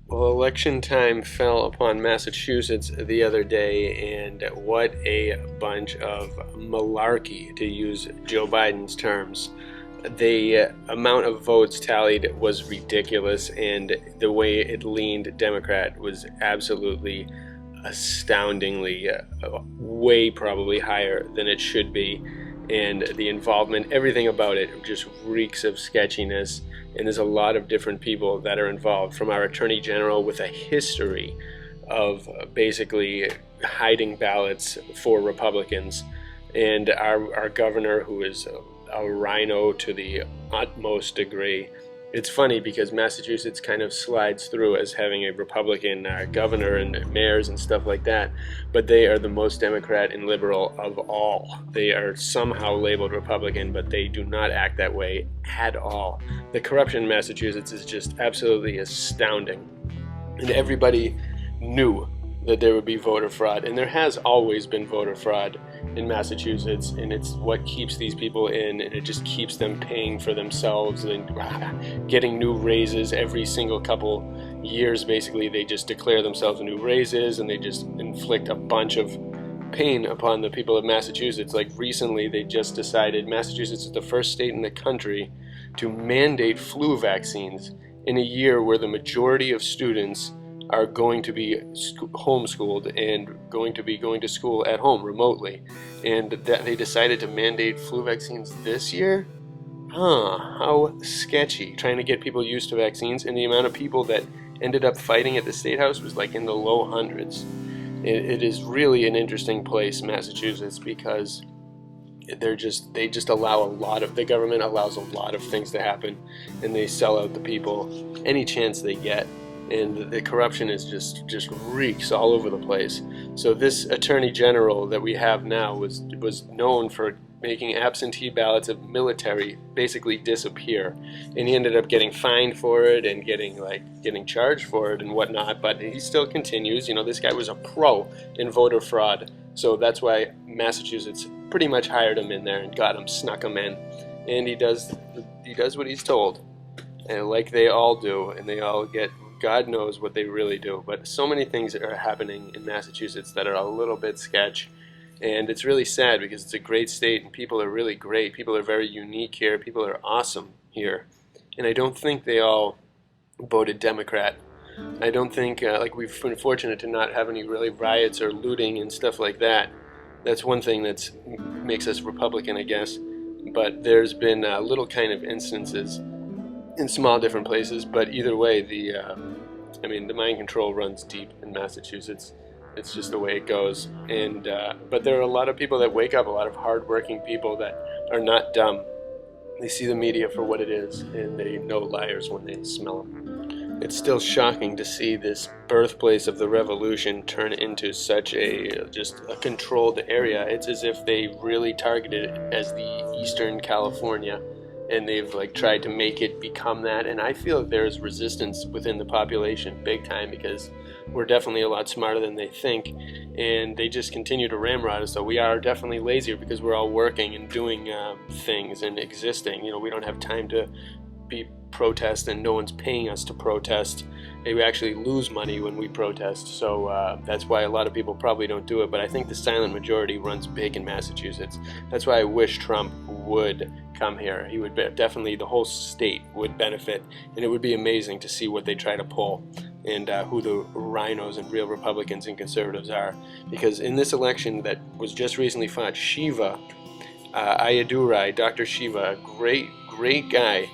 Well, election time fell upon Massachusetts the other day, and what a bunch of malarkey, to use Joe Biden's terms. The amount of votes tallied was ridiculous, and the way it leaned Democrat was absolutely astoundingly way probably higher than it should be. And the involvement, everything about it just reeks of sketchiness. And there's a lot of different people that are involved, from our Attorney General with a history of basically hiding ballots for Republicans, and our governor, who is a rhino to the utmost degree. It's funny because Massachusetts kind of slides through as having a Republican governor and mayors and stuff like that, but they are the most Democrat and liberal of all. They are somehow labeled Republican, but they do not act that way at all. The corruption in Massachusetts is just absolutely astounding, and everybody knew that there would be voter fraud, and there has always been voter fraud in Massachusetts, and it's what keeps these people in, and it just keeps them paying for themselves and getting new raises every single couple years. Basically, they just declare themselves new raises, and they just inflict a bunch of pain upon the people of Massachusetts. Like recently, they just decided Massachusetts is the first state in the country to mandate flu vaccines in a year where the majority of students are going to be homeschooled and going to be going to school at home remotely, and that they decided to mandate flu vaccines this year. How sketchy. Trying to get people used to vaccines, and the amount of people that ended up fighting at the State House was like in the low hundreds. It is really an interesting place, Massachusetts, because they just allow the government allows a lot of things to happen, and they sell out the people any chance they get. And the corruption is just reeks all over the place. So this Attorney General that we have now was known for making absentee ballots of military basically disappear, and he ended up getting fined for it and getting charged for it and whatnot. But he still continues. You know, this guy was a pro in voter fraud, so that's why Massachusetts pretty much hired him in there and got him, snuck him in, and he does what he's told, and like they all do, and they all get. God knows what they really do, but so many things are happening in Massachusetts that are a little bit sketch, and it's really sad because it's a great state and people are really great. People are very unique here. People are awesome here, and I don't think they all voted Democrat. I don't think, like, we've been fortunate to not have any really riots or looting and stuff like that. That's one thing that makes us Republican, I guess, but there's been little kind of instances in small different places. But either way, the mind control runs deep in Massachusetts. It's just the way it goes. And but there are a lot of people that wake up, a lot of hardworking people that are not dumb. They see the media for what it is, and they know liars when they smell them. It's still shocking to see this birthplace of the revolution turn into such just a controlled area. It's as if they really targeted it as the Eastern California, and they've tried to make it become that. And I feel that there's resistance within the population big time, because we're definitely a lot smarter than they think, and they just continue to ramrod us. So we are definitely lazier because we're all working and doing things and existing. You know, we don't have time to protest, and no one's paying us to protest. We actually lose money when we protest, so that's why a lot of people probably don't do it. But I think the silent majority runs big in Massachusetts. That's why I wish Trump would come here. He would definitely, the whole state would benefit, and it would be amazing to see what they try to pull, and who the rhinos and real Republicans and conservatives are. Because in this election that was just recently fought, Shiva Ayyadurai, Dr. Shiva, a great guy,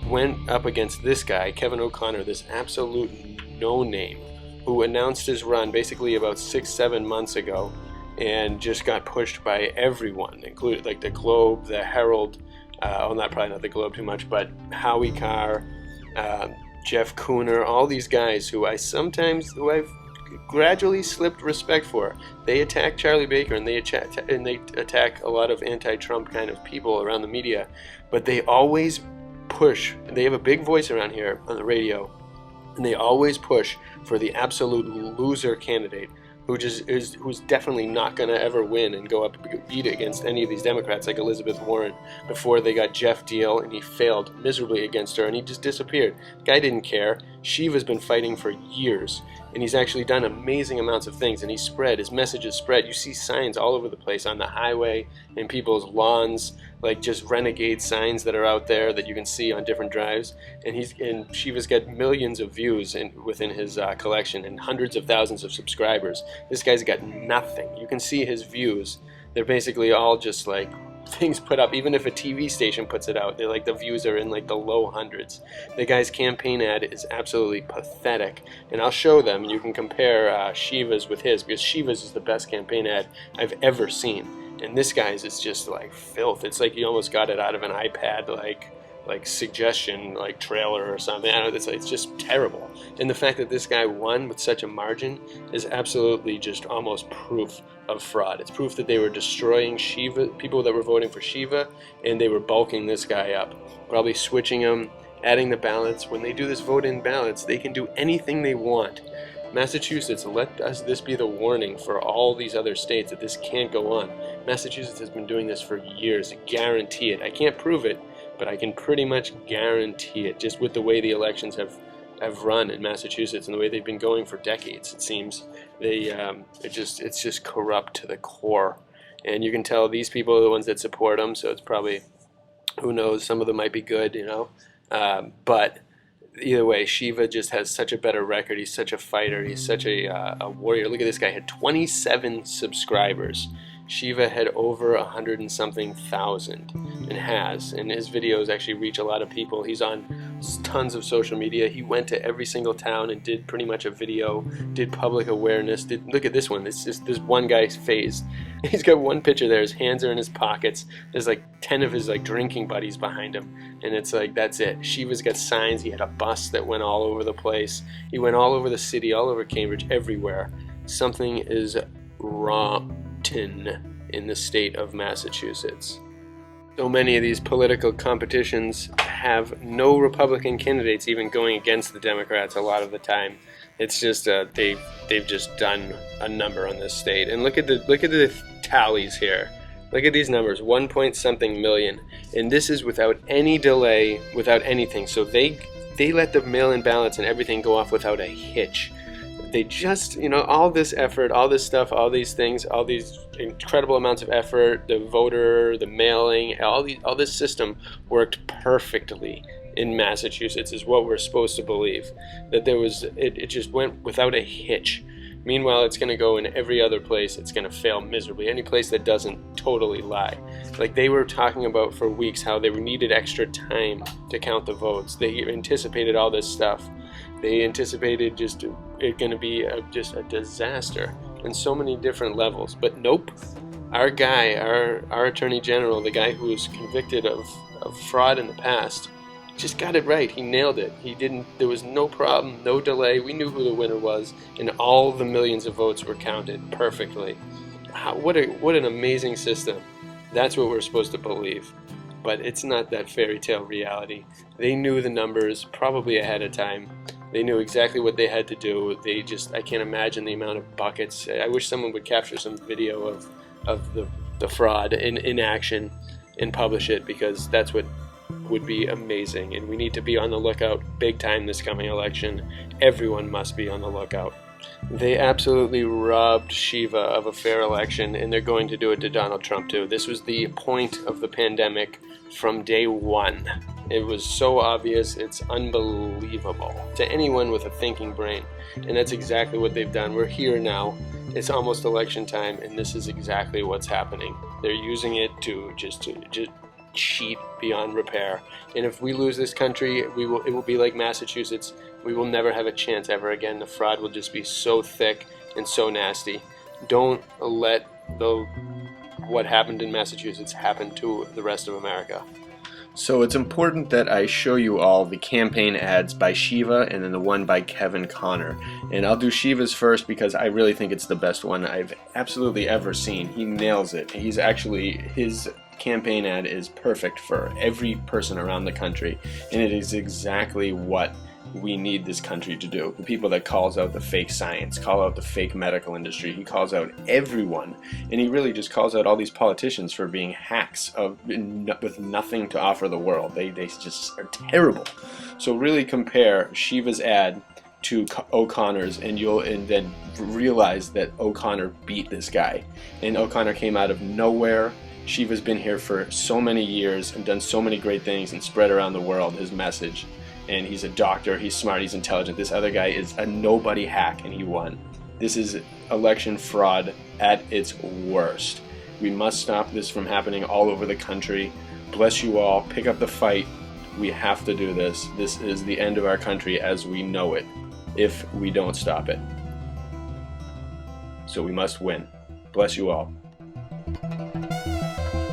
went up against this guy, Kevin O'Connor, this absolute no-name, who announced his run basically about 6-7 months ago, and just got pushed by everyone, including like the Globe, the Herald, probably not the Globe too much, but Howie Carr, Jeff Cooner, all these guys who I've gradually slipped respect for. They attack Charlie Baker, and they attack a lot of anti-Trump kind of people around the media, but they always push. They have a big voice around here on the radio, and they always push for the absolute loser candidate who's definitely not going to ever win and go up and beat against any of these Democrats like Elizabeth Warren before they got Jeff Deal, and he failed miserably against her and he just disappeared. Guy didn't care. Shiva's been fighting for years, and he's actually done amazing amounts of things, and his message is spread. You see signs all over the place on the highway, in people's lawns, like just renegade signs that are out there that you can see on different drives. And Shiva's got millions of views within his collection and hundreds of thousands of subscribers. This guy's got nothing. You can see his views. They're basically all just like things put up. Even if a TV station puts it out, they're like, the views are in like the low hundreds. The guy's campaign ad is absolutely pathetic, and I'll show them. You can compare Shiva's with his, because Shiva's is the best campaign ad I've ever seen, and this guy's is just like filth. It's like he almost got it out of an iPad like suggestion like trailer or something. I don't know, it's just terrible. And the fact that this guy won with such a margin is absolutely just almost proof of fraud. It's proof that they were destroying Shiva, people that were voting for Shiva, and they were bulking this guy up, probably switching him, adding the ballots. When they do this vote-in ballots, they can do anything they want. Massachusetts, let this be the warning for all these other states that this can't go on. Massachusetts has been doing this for years. Guarantee it. I can't prove it, but I can pretty much guarantee it, just with the way the elections have run in Massachusetts and the way they've been going for decades. It seems it's just corrupt to the core, and you can tell these people are the ones that support them. So it's probably, who knows, some of them might be good, but either way, Shiva just has such a better record. He's such a fighter. He's such a warrior. Look at this guy. He had 27 subscribers. Shiva had over 100 and something thousand, and his videos actually reach a lot of people. He's on tons of social media. He went to every single town and did pretty much a video, did public awareness. Look at this one. This one guy's face. He's got one picture there. His hands are in his pockets. There's like 10 of his like drinking buddies behind him, and it's like, that's it. Shiva's got signs. He had a bus that went all over the place. He went all over the city, all over Cambridge, everywhere. Something is rotten in the state of Massachusetts. So many of these political competitions have no Republican candidates even going against the Democrats a lot of the time. It's just they've just done a number on this state. And look at the tallies here. Look at these numbers, 1 point something million, and this is without any delay, without anything. So they let the mail-in ballots and everything go off without a hitch. They just, all this effort, all this stuff, all these things, all these incredible amounts of effort, the voter, the mailing, all this system worked perfectly in Massachusetts, is what we're supposed to believe. That it just went without a hitch. Meanwhile, it's going to go in every other place. It's going to fail miserably. Any place that doesn't totally lie. Like they were talking about for weeks how they needed extra time to count the votes. They anticipated all this stuff. They anticipated just it going to be just a disaster in so many different levels. But nope. Our guy, our Attorney General, the guy who was convicted of fraud in the past, just got it right. He nailed it. There was no problem, no delay. We knew who the winner was, and all the millions of votes were counted perfectly. What an amazing system. That's what we're supposed to believe. But it's not that fairy tale reality. They knew the numbers probably ahead of time. They knew exactly what they had to do. I can't imagine the amount of buckets. I wish someone would capture some video of the fraud in action and publish it, because that's what would be amazing. And we need to be on the lookout big time this coming election. Everyone must be on the lookout. They absolutely robbed Shiva of a fair election, and they're going to do it to Donald Trump too. This was the point of the pandemic from day one. It was so obvious, it's unbelievable to anyone with a thinking brain. And that's exactly what they've done. We're here now. It's almost election time, and this is exactly what's happening. They're using it to just cheat beyond repair. And if we lose this country, it will be like Massachusetts. We will never have a chance ever again. The fraud will just be so thick and so nasty. Don't let what happened in Massachusetts happen to the rest of America. So it's important that I show you all the campaign ads by Shiva and then the one by Kevin Connor. And I'll do Shiva's first because I really think it's the best one I've absolutely ever seen. He nails it. His campaign ad is perfect for every person around the country, and it is exactly what we need this country to do. The people that calls out the fake science, call out the fake medical industry, he calls out everyone, and he really just calls out all these politicians for being hacks with nothing to offer the world. They just are terrible. So really compare Shiva's ad to O'Connor's, and then realize that O'Connor beat this guy, and O'Connor came out of nowhere. Shiva's been here for so many years and done so many great things and spread around the world his message. And he's a doctor, he's smart, he's intelligent. This other guy is a nobody hack, and he won. This is election fraud at its worst. We must stop this from happening all over the country. Bless you all. Pick up the fight. We have to do this. This is the end of our country as we know it, if we don't stop it. So we must win. Bless you all.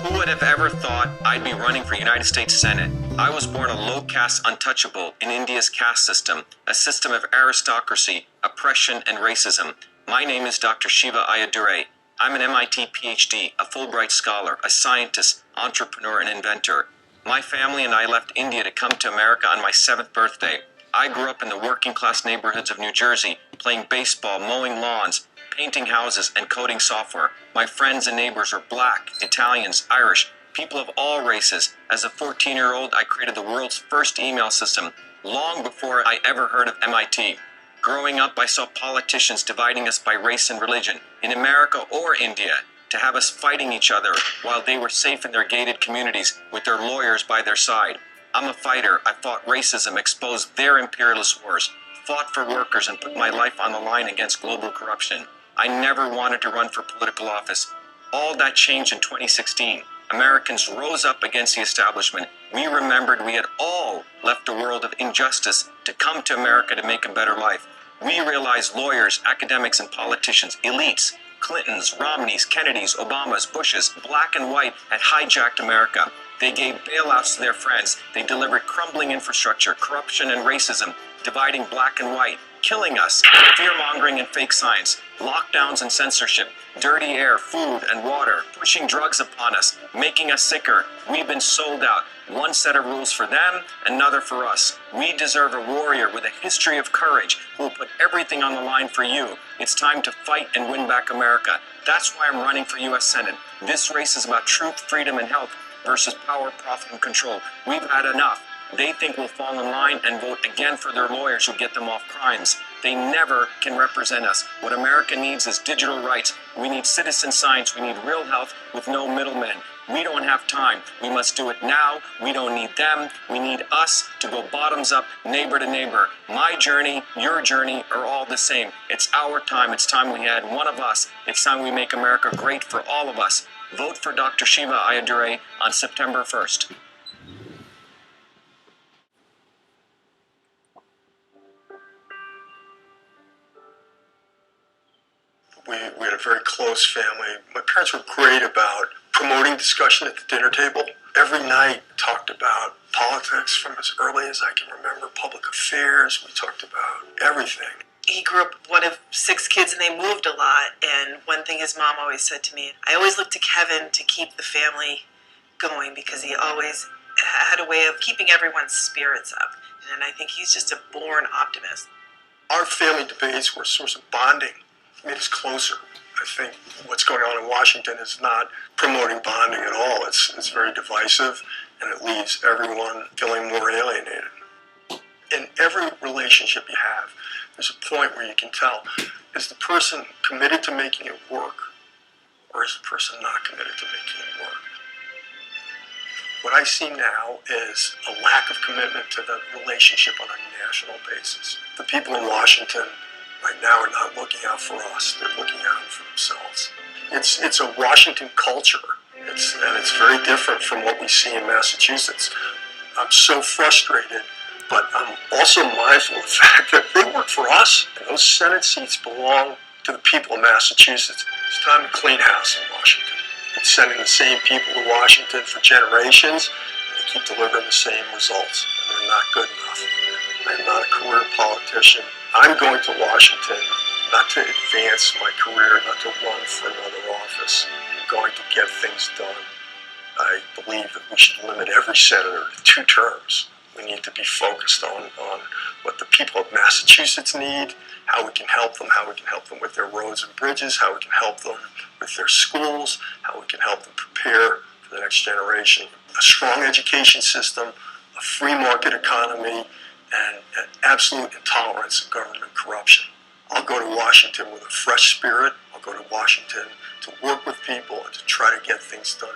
Who would have ever thought I'd be running for United States Senate? I was born a low-caste untouchable in India's caste system, a system of aristocracy, oppression, and racism. My name is Dr. Shiva Ayyadurai. I'm an MIT PhD, a Fulbright scholar, a scientist, entrepreneur, and inventor. My family and I left India to come to America on my 7th birthday. I grew up in the working-class neighborhoods of New Jersey, playing baseball, mowing lawns, painting houses, and coding software. My friends and neighbors were black, Italians, Irish, people of all races. As a 14-year-old, I created the world's first email system, long before I ever heard of MIT. Growing up, I saw politicians dividing us by race and religion, in America or India, to have us fighting each other while they were safe in their gated communities with their lawyers by their side. I'm a fighter. I fought racism, exposed their imperialist wars, fought for workers, and put my life on the line against global corruption. I never wanted to run for political office. All that changed in 2016. Americans rose up against the establishment. We remembered we had all left a world of injustice to come to America to make a better life. We realized lawyers, academics, and politicians, elites, Clintons, Romneys, Kennedys, Obamas, Bushes, black and white, had hijacked America. They gave bailouts to their friends. They delivered crumbling infrastructure, corruption, and racism, dividing black and white, killing us, fear-mongering and fake science, lockdowns and censorship, dirty air, food, and water, pushing drugs upon us, making us sicker. We've been sold out. One set of rules for them, another for us. We deserve a warrior with a history of courage who will put everything on the line for you. It's time to fight and win back America. That's why I'm running for U.S. Senate. This race is about truth, freedom, and health versus power, profit, and control. We've had enough. They think we'll fall in line and vote again for their lawyers who get them off crimes. They never can represent us. What America needs is digital rights. We need citizen science. We need real health with no middlemen. We don't have time. We must do it now. We don't need them. We need us to go bottoms up, neighbor to neighbor. My journey, your journey are all the same. It's our time. It's time we had one of us. It's time we make America great for all of us. Vote for Dr. Shiva Ayyadurai on September 1st. We had a very close family. My parents were great about promoting discussion at the dinner table. Every night talked about politics from as early as I can remember, public affairs. We talked about everything. He grew up one of 6 kids and they moved a lot. And one thing his mom always said to me, I always looked to Kevin to keep the family going because he always had a way of keeping everyone's spirits up. And I think he's just a born optimist. Our family debates were a source of bonding. It made us closer. I think what's going on in Washington is not promoting bonding at all. It's very divisive, and it leaves everyone feeling more alienated. In every relationship you have, there's a point where you can tell, is the person committed to making it work, or is the person not committed to making it work? What I see now is a lack of commitment to the relationship on a national basis. The people in Washington right now are not looking out for us. They're looking out for themselves. It's a Washington culture. It's very different from what we see in Massachusetts. I'm so frustrated, but I'm also mindful of the fact that they work for us, and those Senate seats belong to the people of Massachusetts. It's time to clean house in Washington. It's sending the same people to Washington for generations, and they keep delivering the same results, and they're not good enough. I'm not a career politician. I'm going to Washington not to advance my career, not to run for another office. I'm going to get things done. I believe that we should limit every senator to 2 terms. We need to be focused on what the people of Massachusetts need, how we can help them with their roads and bridges, how we can help them with their schools, how we can help them prepare for the next generation. A strong education system, a free market economy, and an absolute intolerance of government corruption. I'll go to Washington with a fresh spirit. I'll go to Washington to work with people and to try to get things done.